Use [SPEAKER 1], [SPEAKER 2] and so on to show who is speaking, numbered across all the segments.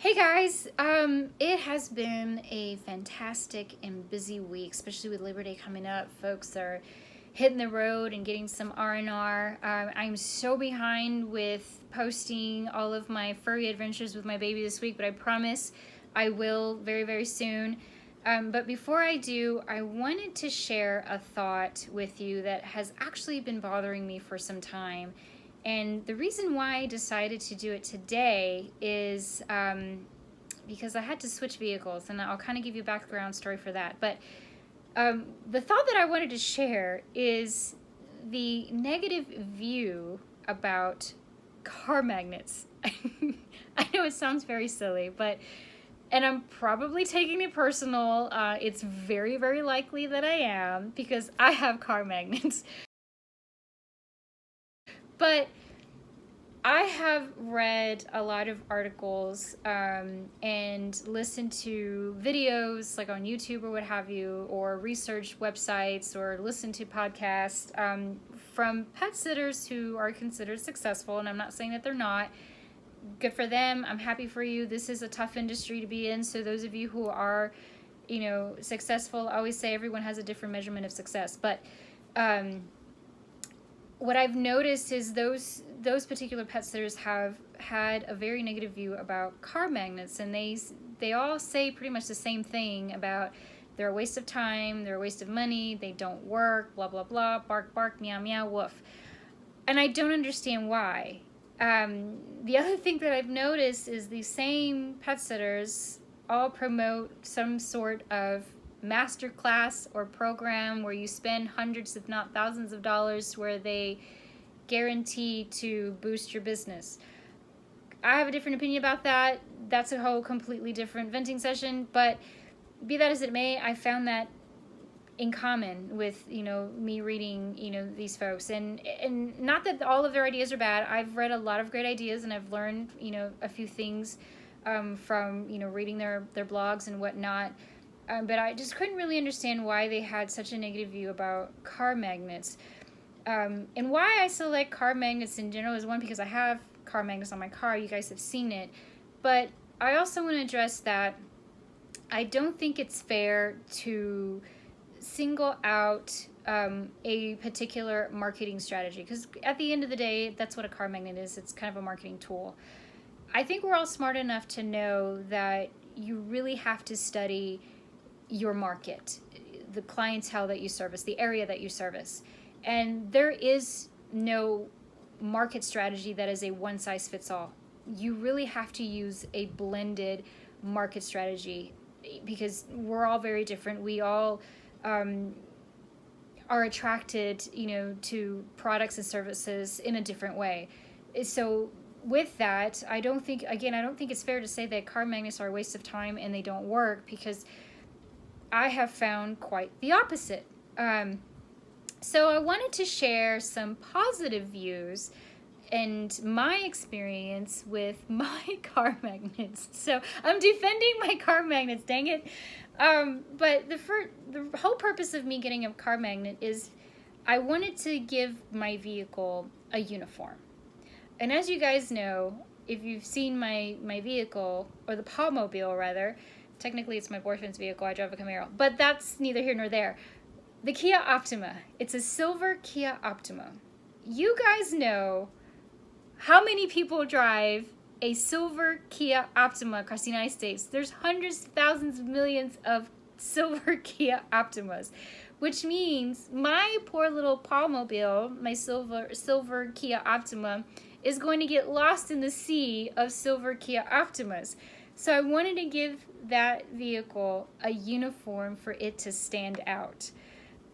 [SPEAKER 1] Hey guys, it has been a fantastic and busy week, especially with Labor Day coming up. Folks are hitting the road and getting some R&R. I'm so behind with posting all of my furry adventures with my baby this week, but I promise I will very, very soon. But before I do, I wanted to share a thought with you that has actually been bothering me for some time. And the reason why I decided to do it today is because I had to switch vehicles, and I'll kind of give you a background story for that. But the thought that I wanted to share is the negative view about car magnets. I know it sounds very silly, and I'm probably taking it personal. It's very, very likely that I am because I have car magnets. But I have read a lot of articles and listened to videos like on YouTube or what have you, or research websites or listened to podcasts from pet sitters who are considered successful. And I'm not saying that they're not. Good for them. I'm happy for you. This is a tough industry to be in. So those of you who are, successful, I always say everyone has a different measurement of success. But what I've noticed is those particular pet sitters have had a very negative view about car magnets, and they all say pretty much the same thing about they're a waste of time, they're a waste of money, they don't work, blah blah blah, bark bark, meow meow, woof. And I don't understand why. The other thing that I've noticed is these same pet sitters all promote some sort of master class or program where you spend hundreds if not thousands of dollars where they guarantee to boost your business. I have a different opinion about that. That's a whole completely different venting session, but be that as it may, I found that in common with me reading these folks, and not that all of their ideas are bad. I've read a lot of great ideas, and I've learned a few things from reading their blogs and whatnot. But I just couldn't really understand why they had such a negative view about car magnets. And why I select car magnets in general is, one, because I have car magnets on my car. You guys have seen it. But I also want to address that I don't think it's fair to single out a particular marketing strategy, because at the end of the day, that's what a car magnet is. It's kind of a marketing tool. I think we're all smart enough to know that you really have to study your market, the clientele that you service, the area that you service. And there is no market strategy that is a one-size-fits-all. You really have to use a blended market strategy, because we're all very different. We all are attracted, to products and services in a different way. So with that, I don't think it's fair to say that car magnets are a waste of time and they don't work, because I have found quite the opposite. So I wanted to share some positive views and my experience with my car magnets. So I'm defending my car magnets, dang it. But the whole purpose of me getting a car magnet is I wanted to give my vehicle a uniform. And as you guys know, if you've seen my vehicle, or the Pawmobile rather, technically it's my boyfriend's vehicle, I drive a Camaro, but that's neither here nor there. The Kia Optima, it's a silver Kia Optima. You guys know how many people drive a silver Kia Optima across the United States. There's hundreds, thousands, millions of silver Kia Optimas, which means my poor little Pawmobile, my silver Kia Optima, is going to get lost in the sea of silver Kia Optimas. So I wanted to give that vehicle a uniform for it to stand out.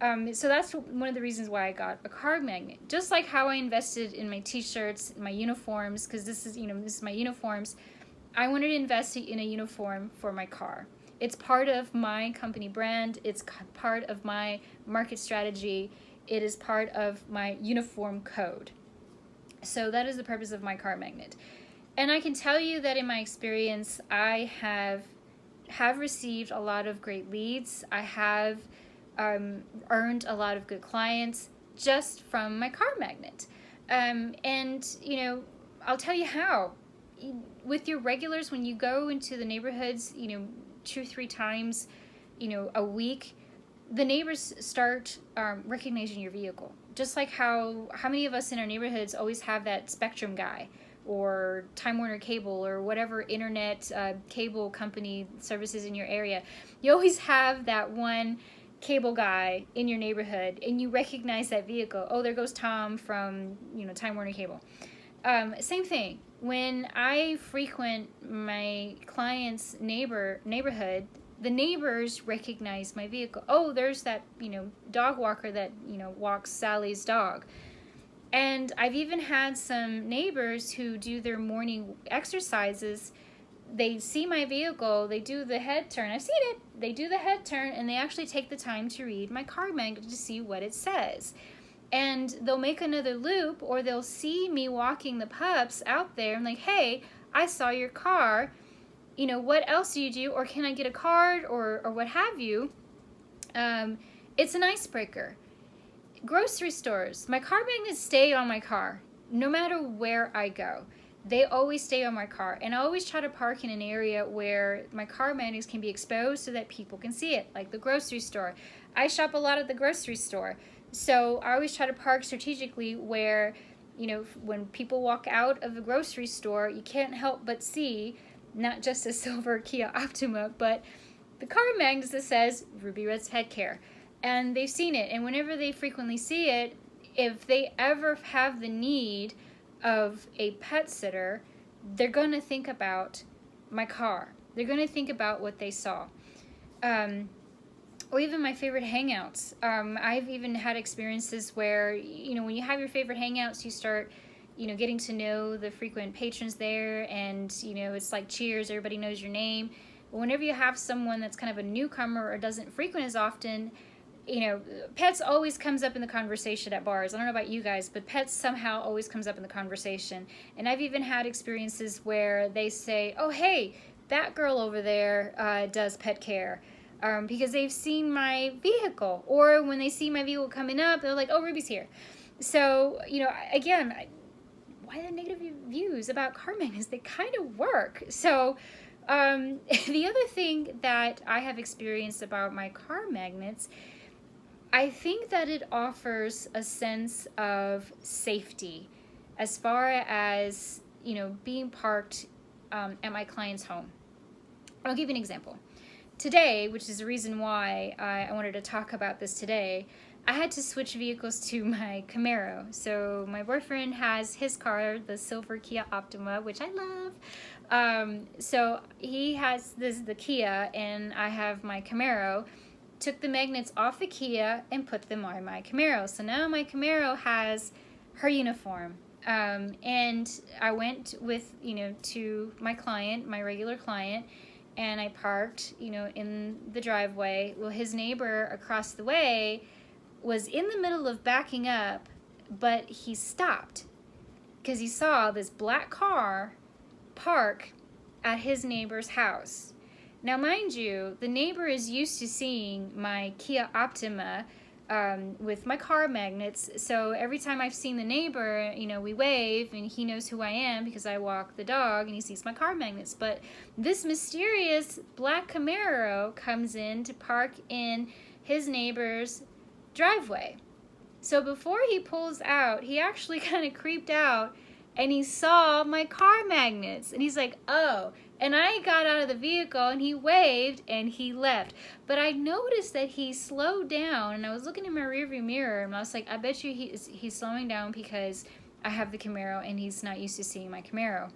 [SPEAKER 1] So that's one of the reasons why I got a car magnet. Just like how I invested in my t-shirts, my uniforms, because this is my uniforms. I wanted to invest in a uniform for my car. It's part of my company brand. It's part of my market strategy. It is part of my uniform code. So that is the purpose of my car magnet. And I can tell you that in my experience, I have received a lot of great leads. I have earned a lot of good clients just from my car magnet. And I'll tell you how. with your regulars, when you go into the neighborhoods, 2-3 times, a week, the neighbors start recognizing your vehicle. Just like how many of us in our neighborhoods always have that Spectrum guy or Time Warner Cable or whatever internet cable company services in your area. You always have that one cable guy in your neighborhood, and you recognize that vehicle. Oh, there goes Tom from Time Warner Cable. Same thing. When I frequent my client's neighborhood, the neighbors recognize my vehicle. Oh, there's that dog walker that walks Sally's dog. And I've even had some neighbors who do their morning exercises. They see my vehicle, they do the head turn. I've seen it. They do the head turn, and they actually take the time to read my car magnet to see what it says. And they'll make another loop, or they'll see me walking the pups out there. I'm like, hey, I saw your car. What else do you do? Or can I get a card or what have you? It's an icebreaker. Grocery stores. My car magnets stay on my car no matter where I go. They always stay on my car, and I always try to park in an area where my car magnets can be exposed so that people can see it, like the grocery store. I shop a lot at the grocery store, so I always try to park strategically where, when people walk out of the grocery store, you can't help but see not just a silver Kia Optima, but the car magnet that says Ruby Red's Pet Care. And they've seen it, and whenever they frequently see it, if they ever have the need of a pet sitter, they're going to think about my car. They're going to think about what they saw. Or even my favorite hangouts. I've even had experiences where, when you have your favorite hangouts, you start, getting to know the frequent patrons there, and, it's like cheers, everybody knows your name. But whenever you have someone that's kind of a newcomer or doesn't frequent as often, pets always comes up in the conversation at bars. I don't know about you guys, but pets somehow always comes up in the conversation. And I've even had experiences where they say, oh, hey, that girl over there does pet care, because they've seen my vehicle. Or when they see my vehicle coming up, they're like, oh, Ruby's here. So, again, why the negative views about car magnets? They kind of work. So the other thing that I have experienced about my car magnets, I think that it offers a sense of safety as far as, being parked at my client's home. I'll give you an example. Today, which is the reason why I wanted to talk about this today, I had to switch vehicles to my Camaro. So my boyfriend has his car, the silver Kia Optima, which I love. So he has the Kia, and I have my Camaro. Took the magnets off the Kia and put them on my Camaro. So now my Camaro has her uniform. And I went with, to my client, my regular client, and I parked, in the driveway. Well, his neighbor across the way was in the middle of backing up, but he stopped because he saw this black car park at his neighbor's house. Now, mind you, the neighbor is used to seeing my Kia Optima with my car magnets. So every time I've seen the neighbor, we wave, and he knows who I am because I walk the dog, and he sees my car magnets. But this mysterious black Camaro comes in to park in his neighbor's driveway. So before he pulls out, he actually kind of creeped out, and he saw my car magnets, and he's like, oh. And I got out of the vehicle, and he waved, and he left. But I noticed that he slowed down, and I was looking in my rearview mirror, and I was like, I bet you he's slowing down because I have the Camaro, and he's not used to seeing my Camaro.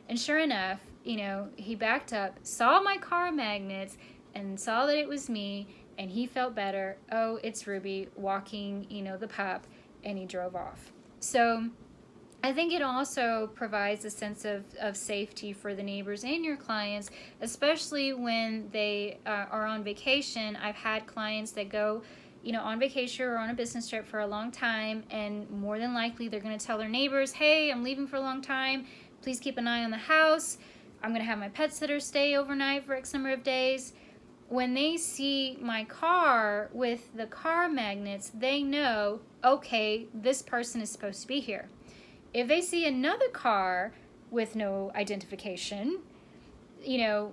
[SPEAKER 1] And sure enough, he backed up, saw my car magnets, and saw that it was me, and he felt better. Oh, it's Ruby walking, the pup, and he drove off. So I think it also provides a sense of safety for the neighbors and your clients, especially when they are on vacation. I've had clients that go, on vacation or on a business trip for a long time, and more than likely they're going to tell their neighbors, hey, I'm leaving for a long time. Please keep an eye on the house. I'm going to have my pet sitter stay overnight for X number of days. When they see my car with the car magnets, they know, okay, this person is supposed to be here. If they see another car with no identification, you know,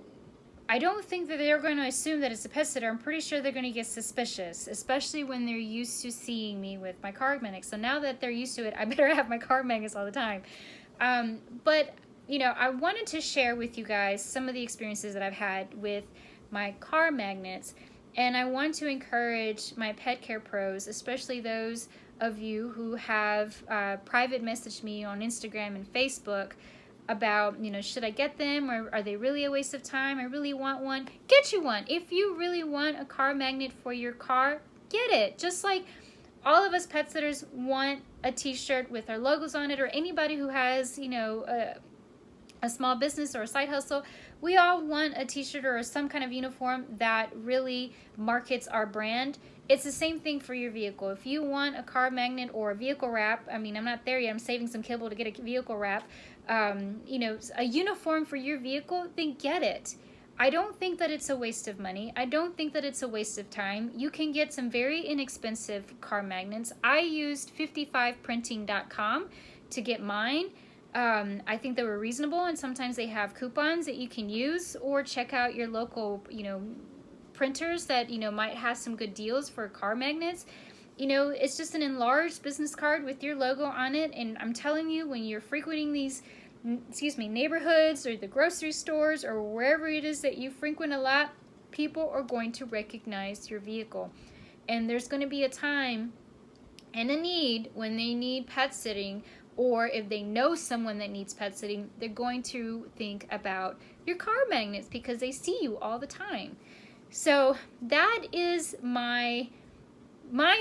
[SPEAKER 1] I don't think that they're going to assume that it's a pet sitter. I'm pretty sure they're going to get suspicious, especially when they're used to seeing me with my car magnets. So now that they're used to it, I better have my car magnets all the time. But, you know, I wanted to share with you guys some of the experiences that I've had with my car magnets. And I want to encourage my pet care pros, especially those of you who have private messaged me on Instagram and Facebook about, you know, should I get them, or are they really a waste of time? I really want one. Get you one. If you really want a car magnet for your car, get it. Just like all of us pet sitters want a t-shirt with our logos on it, or anybody who has, you know, a small business or a side hustle, we all want a t-shirt or some kind of uniform that really markets our brand. It's the same thing for your vehicle. If you want a car magnet or a vehicle wrap, I mean, I'm not there yet, I'm saving some kibble to get a vehicle wrap, you know, a uniform for your vehicle, then get it. I don't think that it's a waste of money. I don't think that it's a waste of time. You can get some very inexpensive car magnets. I used 55printing.com to get mine. I think they were reasonable, and sometimes they have coupons that you can use, or check out your local, you know, printers that, you know, might have some good deals for car magnets. You know, it's just an enlarged business card with your logo on it, and I'm telling you, when you're frequenting these, neighborhoods or the grocery stores or wherever it is that you frequent a lot, people are going to recognize your vehicle. And there's going to be a time and a need when they need pet sitting, or if they know someone that needs pet sitting, they're going to think about your car magnets because they see you all the time. So that is my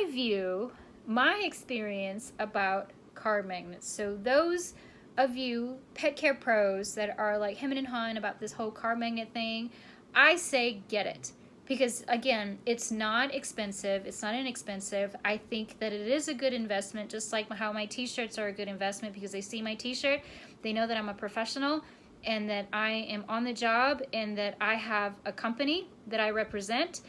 [SPEAKER 1] view, my experience about car magnets. So those of you pet care pros that are like hemming and hawing about this whole car magnet thing, I say get it. Because again, it's not expensive, it's not inexpensive. I think that it is a good investment, just like how my t-shirts are a good investment, because they see my t-shirt, they know that I'm a professional and that I am on the job and that I have a company that I represent.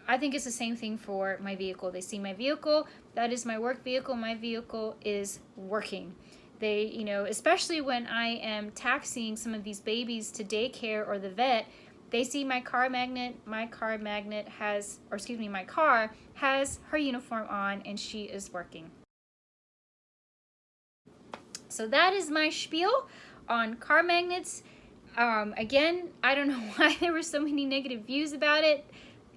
[SPEAKER 1] I think it's the same thing for my vehicle. They see my vehicle, that is my work vehicle, my vehicle is working. They, you know, especially when I am taxiing some of these babies to daycare or the vet, they see my car magnet, my car has her uniform on and she is working. So that is my spiel on car magnets. Again, I don't know why there were so many negative views about it.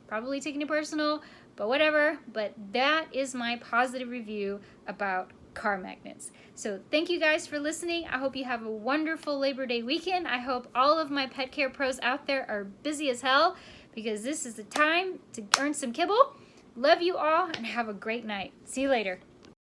[SPEAKER 1] Probably taking it personal, but whatever. But that is my positive review about car magnets. So thank you guys for listening. I hope you have a wonderful Labor Day weekend. I hope all of my pet care pros out there are busy as hell, because this is the time to earn some kibble. Love you all and have a great night. See you later.